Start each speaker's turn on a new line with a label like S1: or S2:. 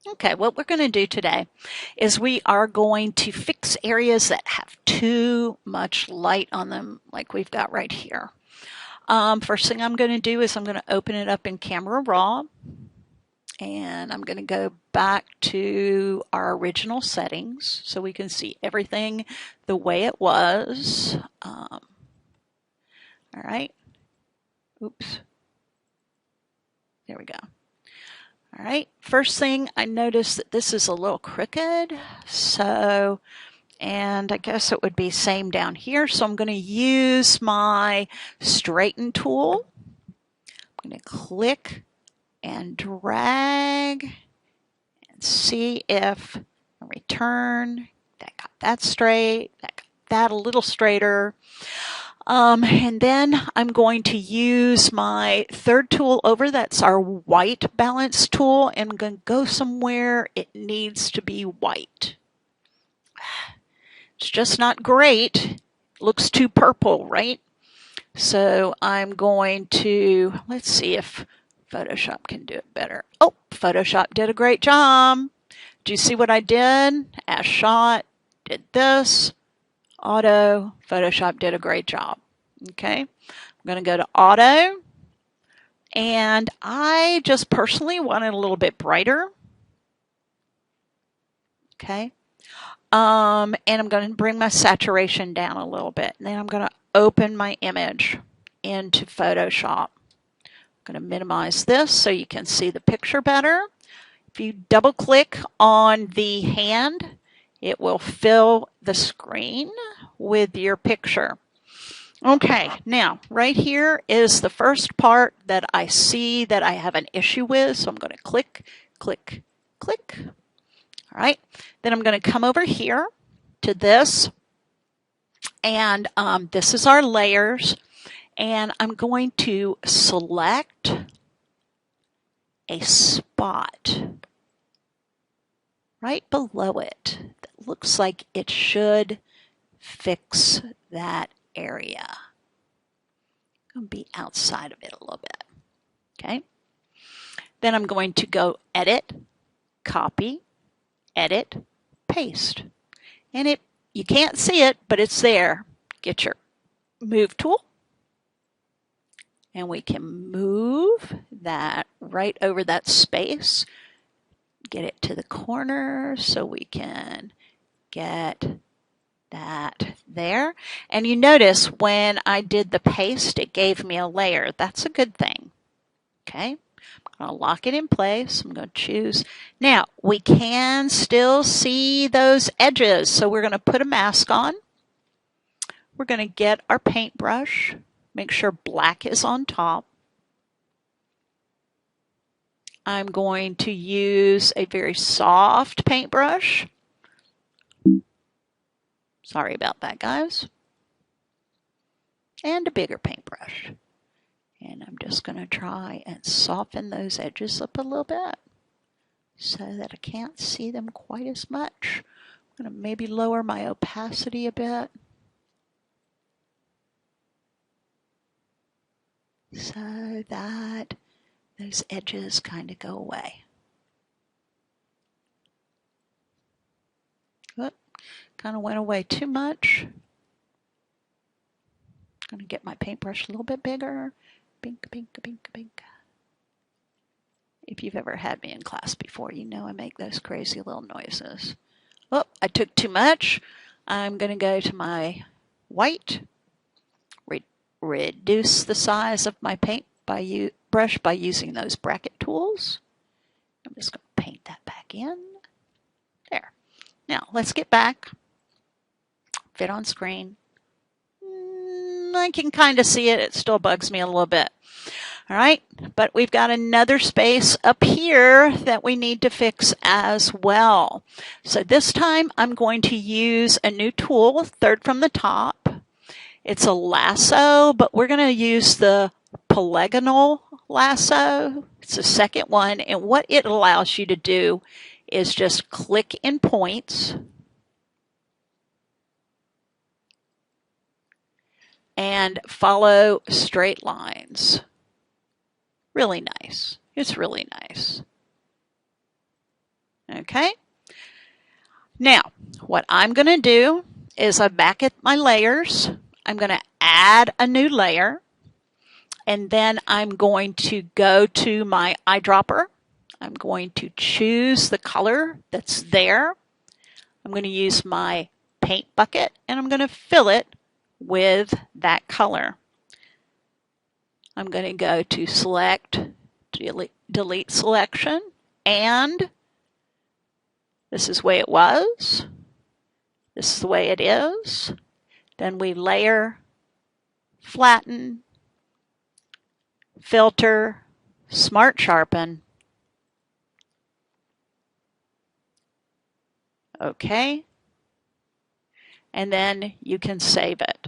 S1: Okay, what we're going to do today is we are going to fix areas that have too much light on them, like we've got right here. First thing I'm going to do is I'm going to open it up in Camera Raw, and I'm going to go back to our original settings so we can see everything the way it was. All right. Oops. There we go. All right. First thing, I noticed that this is a little crooked. And I guess it would be same down here. So I'm going to use my straighten tool. I'm going to click and drag and see if I return. That got that straight. That got that a little straighter. And then I'm going to use my third tool over. That's our white balance tool. And I'm going to go somewhere it needs to be white. It's just not great. Looks too purple, right? So I'm going to, let's see if Photoshop can do it better. Oh, Photoshop did a great job. Do you see what I did? As shot, did this, auto, Photoshop did a great job. Okay, I'm going to go to auto, and I just personally want it a little bit brighter. Okay, and I'm going to bring my saturation down a little bit. And then I'm going to open my image into Photoshop. I'm going to minimize this so you can see the picture better. If you double click on the hand, it will fill the screen with your picture. Okay, now right here is the first part that I see that I have an issue with. So I'm going to click, click, click. All right, then I'm going to come over here to this, and this is our layers, and I'm going to select a spot right below it that looks like it should fix that area. I'm going to be outside of it a little bit. Okay, then I'm going to go edit, copy, edit, paste, and you can't see it, but it's there. Get your move tool, and we can move that right over that space, get it to the corner so we can get that there. And you notice when I did the paste, it gave me a layer. That's a good thing. Okay, I'm going to lock it in place. I'm going to choose. Now, we can still see those edges, so we're going to put a mask on. We're going to get our paintbrush, make sure black is on top. I'm going to use a very soft paintbrush. Sorry about that, guys. And a bigger paintbrush. And I'm just going to try and soften those edges up a little bit so that I can't see them quite as much. I'm going to maybe lower my opacity a bit so that those edges kind of go away. Whoop, kind of went away too much. I'm going to get my paintbrush a little bit bigger. Pink, pink, pink, pink. If you've ever had me in class before, you know I make those crazy little noises. Oh, I took too much. I'm going to go to my white, reduce the size of my paint brush by using those bracket tools. I'm just going to paint that back in. There. Now, let's get back. Fit on screen. I can kind of see it. It still bugs me a little bit. All right, but we've got another space up here that we need to fix as well. So this time I'm going to use a new tool, third from the top. It's a lasso, but we're going to use the polygonal lasso. It's the second one, and what it allows you to do is just click in points and follow straight lines. Really nice. It's really nice. Okay. Now, what I'm going to do is I'm back at my layers. I'm going to add a new layer. And then I'm going to go to my eyedropper. I'm going to choose the color that's there. I'm going to use my paint bucket and I'm going to fill it with that color. I'm going to go to select, delete selection, and this is the way it was. This is the way it is. Then we layer, flatten, filter, smart sharpen. Okay. And then you can save it.